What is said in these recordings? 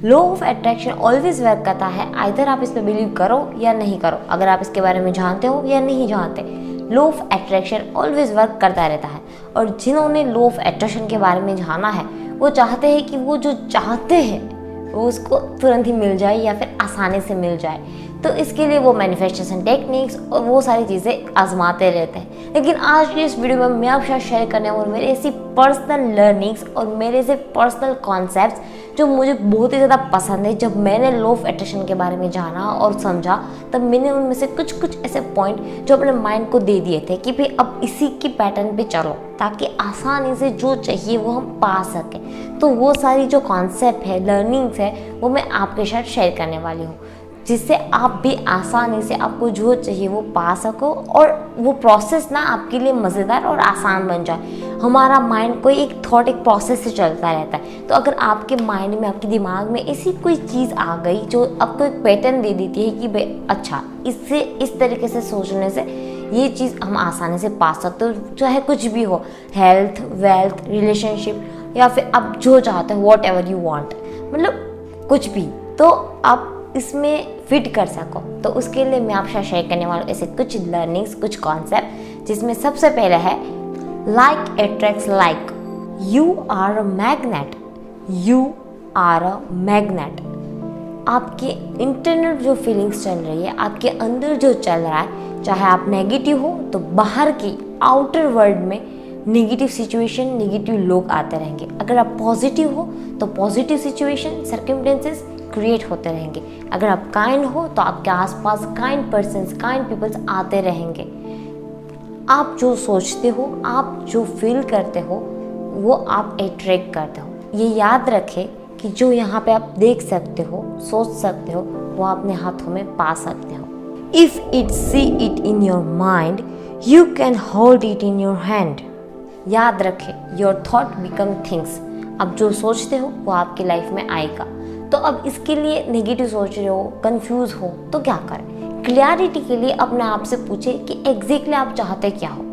Law of attraction always work करता है, either आप इस पे बिलीव करो या नहीं करो, अगर आप इसके बारे में जानते हो या नहीं जानते। Law of attraction always work करता रहता है और जिन्होंने लॉ ऑफ अट्रैक्शन के बारे में जाना है वो चाहते हैं कि वो जो चाहते हैं वो उसको तुरंत ही मिल जाए या फिर आसानी से मिल जाए। तो इसके लिए वो मैनिफेस्टेशन टेक्निक्स और वो सारी चीज़ें आजमाते रहते हैं। लेकिन आज की इस वीडियो में मैं आपके साथ शेयर करने वाला हूँ मेरे ऐसी पर्सनल लर्निंग्स और मेरे ऐसे पर्सनल कॉन्सेप्ट्स जो मुझे बहुत ही ज़्यादा पसंद है। जब मैंने लॉ ऑफ अट्रैक्शन के बारे में जाना और समझा तब मैंने उनमें से कुछ ऐसे पॉइंट जो अपने माइंड को दे दिए थे कि भाई अब इसी की पैटर्न पे चलो ताकि आसानी से जो चाहिए वो हम पा सकें। तो वो सारी जो कॉन्सेप्ट है, लर्निंग्स है, वो मैं आपके साथ शेयर करने वाली हूँ जिससे आप भी आसानी से आपको जो चाहिए वो पा सको और वो प्रोसेस ना आपके लिए मज़ेदार और आसान बन जाए। हमारा माइंड कोई एक थॉट, एक प्रोसेस से चलता रहता है। तो अगर आपके माइंड में, आपके दिमाग में ऐसी कोई चीज़ आ गई जो आपको एक पैटर्न दे देती है कि भाई अच्छा इससे इस तरीके से सोचने से ये चीज़ हम आसानी से पा सकते हो, चाहे कुछ भी हो, हेल्थ, वेल्थ, रिलेशनशिप या फिर आप जो चाहते हो, वॉट एवर यू वॉन्ट, मतलब कुछ भी, तो आप इसमें फिट कर सको। तो उसके लिए मैं आपसे शेयर करने वाला हूँ ऐसे कुछ लर्निंग्स, कुछ कॉन्सेप्ट जिसमें सबसे पहले है like attracts like, you are a magnet, you are a magnet. आपके इंटरनल जो फीलिंग्स चल रही है, आपके अंदर जो चल रहा है, चाहे आप नेगेटिव हो तो बाहर की आउटर वर्ल्ड में नेगेटिव सिचुएशन, नेगेटिव लोग आते रहेंगे। अगर आप पॉजिटिव हो तो पॉजिटिव सिचुएशन, सर्कमस्टेंसेस क्रिएट होते रहेंगे। अगर आप काइंड हो तो आपके आसपास काइंड पर्सन्स, काइंड पीपल्स आते रहेंगे। आप जो सोचते हो, आप जो फील करते हो वो आप अट्रैक्ट करते हो। ये याद रखें कि जो यहाँ पे आप देख सकते हो, सोच सकते हो, वो अपने हाथों में पा सकते हो। If it see it in your mind you can hold it in your hand. याद रखें, योर थॉट बिकम थिंग्स। आप जो सोचते हो वो आपकी लाइफ में आएगा। तो अब इसके लिए नेगेटिव सोच रहे हो, कंफ्यूज हो तो क्या करें? क्लियरिटी के लिए अपने आप से पूछे कि एग्जैक्टली आप चाहते क्या हो।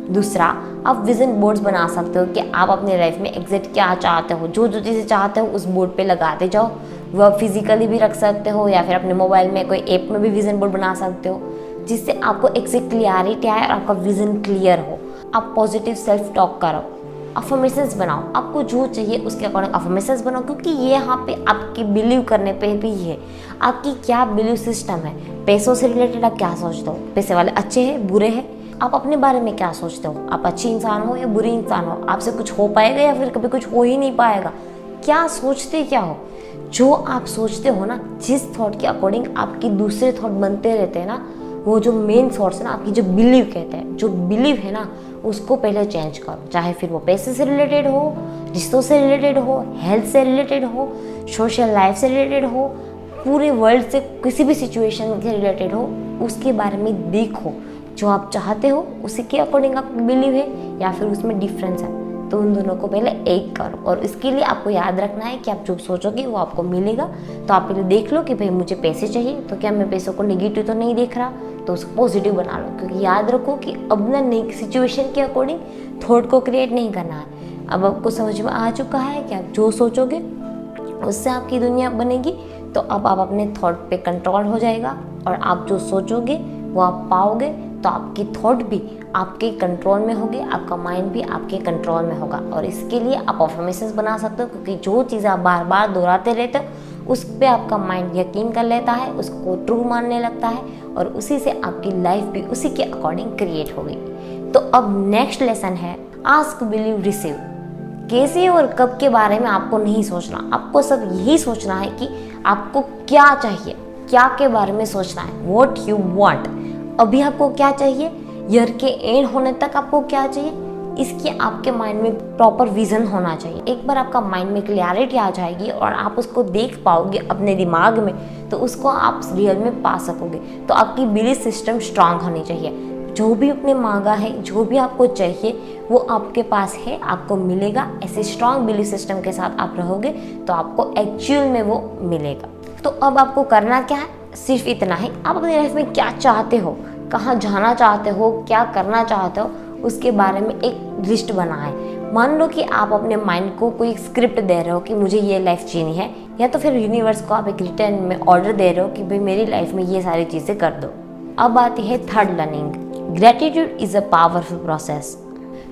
दूसरा, आप विजन बोर्ड्स बना सकते हो कि आप अपने लाइफ में एग्जैक्ट क्या चाहते हो। जो जो चीज़ें चाहते हो उस बोर्ड पे लगाते जाओ। वो आप फिजिकली भी रख सकते हो या फिर अपने मोबाइल में कोई ऐप में भी विजन बोर्ड बना सकते हो जिससे आपको एग्जैक्ट क्लियरिटी आए और आपका विजन क्लियर हो। आप पॉजिटिव सेल्फ टॉक करो, अफर्मेशंस बनाओ, आपको जो चाहिए उसके अकॉर्डिंग अफर्मेशंस बनाओ, क्योंकि ये यहाँ पे आपकी बिलीव करने पे भी है आपकी क्या बिलीव सिस्टम है। पैसों से रिलेटेड आप क्या सोचते हो, पैसे वाले अच्छे हैं, बुरे हैं, आप अपने बारे में क्या सोचते हो, आप अच्छे इंसान हो या बुरे इंसान हो, आपसे कुछ हो पाएगा या फिर कभी कुछ हो ही नहीं पाएगा, क्या सोचते क्या हो। जो आप सोचते हो ना, जिस थॉट के अकॉर्डिंग आपकी दूसरे थॉट बनते रहते हैं ना, वो जो मेन सोर्स है ना, आपकी जो बिलीव कहते हैं, जो बिलीव है ना उसको पहले चेंज करो। चाहे फिर वो पैसे से रिलेटेड हो, रिश्तों से रिलेटेड हो, हेल्थ से रिलेटेड हो, सोशल लाइफ से रिलेटेड हो, पूरे वर्ल्ड से किसी भी सिचुएशन से रिलेटेड हो, उसके बारे में देखो। जो आप चाहते हो उसी के अकॉर्डिंग आपकी बिलीव है या फिर उसमें डिफरेंस है, तो उन दोनों को पहले एक करो। और इसके लिए आपको याद रखना है कि आप जो सोचोगे वो आपको मिलेगा। तो आप पहले देख लो कि भाई मुझे पैसे चाहिए, तो क्या मैं पैसों को नेगेटिव तो नहीं देख रहा, तो उसको पॉजिटिव बना लो। क्योंकि याद रखो कि अब ना नई सिचुएशन के अकॉर्डिंग थॉट को क्रिएट नहीं करना है। अब आपको समझ में आ चुका है कि आप जो सोचोगे उससे आपकी दुनिया बनेगी। तो अब आप अपने थॉट पे कंट्रोल हो जाएगा और आप जो सोचोगे वो आप पाओगे। तो आपकी थॉट भी आपके कंट्रोल में होगी, आपका माइंड भी आपके कंट्रोल में होगा। और इसके लिए आप अफर्मेशंस बना सकते हो, क्योंकि जो चीज़ आप बार बार दोहराते रहते हो उस पर आपका माइंड यकीन कर लेता है, उसको ट्रू मानने लगता है और उसी से आपकी लाइफ भी उसी के अकॉर्डिंग क्रिएट होगी। तो अब नेक्स्ट लेसन है आस्क, बिलीव, रिसीव। कैसे और कब के बारे में आपको नहीं सोचना, आपको सब यही सोचना है कि आपको क्या चाहिए, क्या के बारे में सोचना है, वॉट यू वॉन्ट। अभी आपको क्या चाहिए, ईयर के एंड होने तक आपको क्या चाहिए, इसकी आपके माइंड में प्रॉपर विजन होना चाहिए। एक बार आपका माइंड में क्लियरिटी आ जाएगी और आप उसको देख पाओगे अपने दिमाग में, तो उसको आप रियल में पा सकोगे। तो आपकी बिलीफ सिस्टम स्ट्रांग होनी चाहिए। जो भी आपने मांगा है, जो भी आपको चाहिए वो आपके पास है, आपको मिलेगा। ऐसे स्ट्रांग बिलीफ सिस्टम के साथ आप रहोगे तो आपको एक्चुअल में वो मिलेगा। तो अब आपको करना क्या है, सिर्फ इतना ही, आप अपनी लाइफ में क्या चाहते हो, कहाँ जाना चाहते हो, क्या करना चाहते हो, उसके बारे में एक लिस्ट बनाएं। मान लो कि आप अपने माइंड को कोई स्क्रिप्ट दे रहे हो कि मुझे ये लाइफ जीनी है, या तो फिर यूनिवर्स को आप एक रिटर्न में ऑर्डर दे रहे हो कि भाई मेरी लाइफ में ये सारी चीज़ें कर दो। अब आती है third learning, gratitude is a powerful process.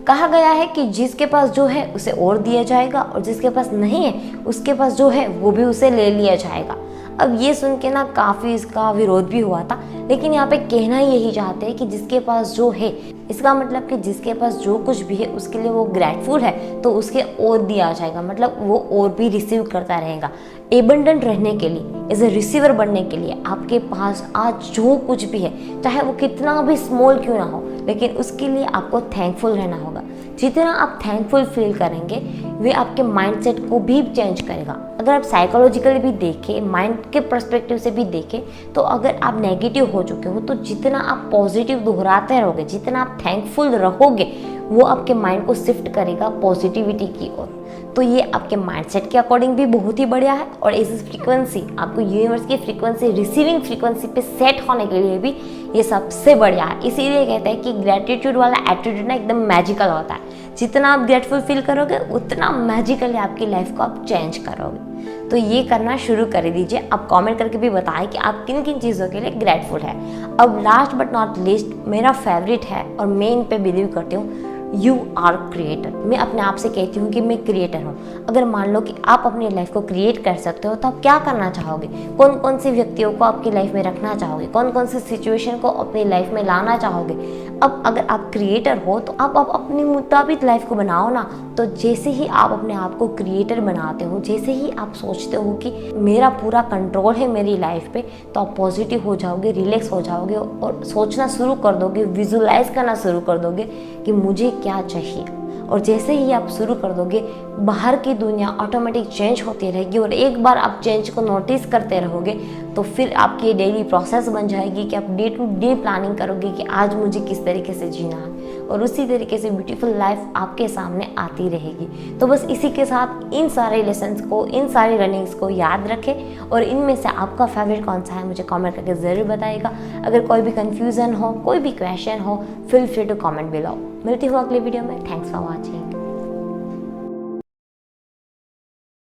कहा गया है कि जिसके पास जो है उसे और दिया जाएगा और जिसके पास नहीं है उसके पास जो है वो भी उसे ले लिया जाएगा। अब ये सुन के ना काफ़ी इसका विरोध भी हुआ था, लेकिन यहाँ पे कहना यही चाहते हैं कि जिसके पास जो है, इसका मतलब कि जिसके पास जो कुछ भी है उसके लिए वो ग्रेटफुल है तो उसके और दिया जाएगा, मतलब वो और भी रिसीव करता रहेगा। एबंडेंट रहने के लिए, एज ए रिसीवर बनने के लिए आपके पास आज जो कुछ भी है, चाहे वो कितना भी स्मॉल क्यों ना हो, लेकिन उसके लिए आपको थैंकफुल रहना होगा। जितना आप थैंकफुल फील करेंगे वे आपके माइंडसेट को भी चेंज करेगा। अगर आप साइकोलॉजिकली भी देखें, माइंड के पर्सपेक्टिव से भी देखें, तो अगर आप नेगेटिव हो चुके हो तो जितना आप पॉजिटिव दोहराते रहोगे, जितना आप थैंकफुल रहोगे, वो आपके माइंड को शिफ्ट करेगा पॉजिटिविटी की ओर। तो ये आपके माइंडसेट के अकॉर्डिंग भी बहुत ही बढ़िया है और इस फ्रीक्वेंसी आपको यूनिवर्स की फ्रीक्वेंसी, रिसीविंग फ्रीक्वेंसी पे सेट होने के लिए भी ये सबसे बढ़िया है। इसीलिए कहते हैं कि ग्रेटिट्यूड वाला एटीट्यूड ना एकदम मैजिकल होता है। जितना आप ग्रेटफुल फील करोगे उतना मैजिकली आपकी लाइफ को आप चेंज करोगे। तो ये करना शुरू कर दीजिए। आप कमेंट करके भी बताएं कि आप किन किन चीज़ों के लिए ग्रेटफुल है। अब लास्ट बट नॉट लीस्ट मेरा फेवरेट है और मैं इन पे बिलीव करती हूँ, यू आर क्रिएटर। मैं अपने आप से कहती हूँ कि मैं क्रिएटर हूँ। अगर मान लो कि आप अपनी लाइफ को क्रिएट कर सकते हो तो आप क्या करना चाहोगे, कौन कौन से व्यक्तियों को आपकी लाइफ में रखना चाहोगे, कौन कौन सी सिचुएशन को अपनी लाइफ में लाना चाहोगे। अब अगर आप क्रिएटर हो तो आप अपने मुताबिक लाइफ को बनाओ ना। तो जैसे ही आप अपने आप को क्रिएटर बनाते हो, जैसे ही आप सोचते हो कि मेरा पूरा कंट्रोल है मेरी लाइफ पे, तो आप पॉजिटिव हो जाओगे, रिलैक्स हो जाओगे और सोचना शुरू कर दोगे, विजुलाइज करना शुरू कर दोगे कि मुझे क्या चाहिए। और जैसे ही आप शुरू कर दोगे, बाहर की दुनिया ऑटोमेटिक चेंज होती रहेगी और एक बार आप चेंज को नोटिस करते रहोगे तो फिर आपकी डेली प्रोसेस बन जाएगी कि आप डे टू डे प्लानिंग करोगे कि आज मुझे किस तरीके से जीना है और उसी तरीके से ब्यूटीफुल लाइफ आपके सामने आती रहेगी। तो बस इसी के साथ इन सारे लेसन्स को, इन सारी रनिंग्स को याद रखें और इनमें से आपका फेवरेट कौन सा है मुझे कमेंट करके ज़रूर बताइएगा। अगर कोई भी कन्फ्यूज़न हो, कोई भी क्वेश्चन हो, feel free to comment below. मिलती हूँ अगले वीडियो में। Thanks for watching.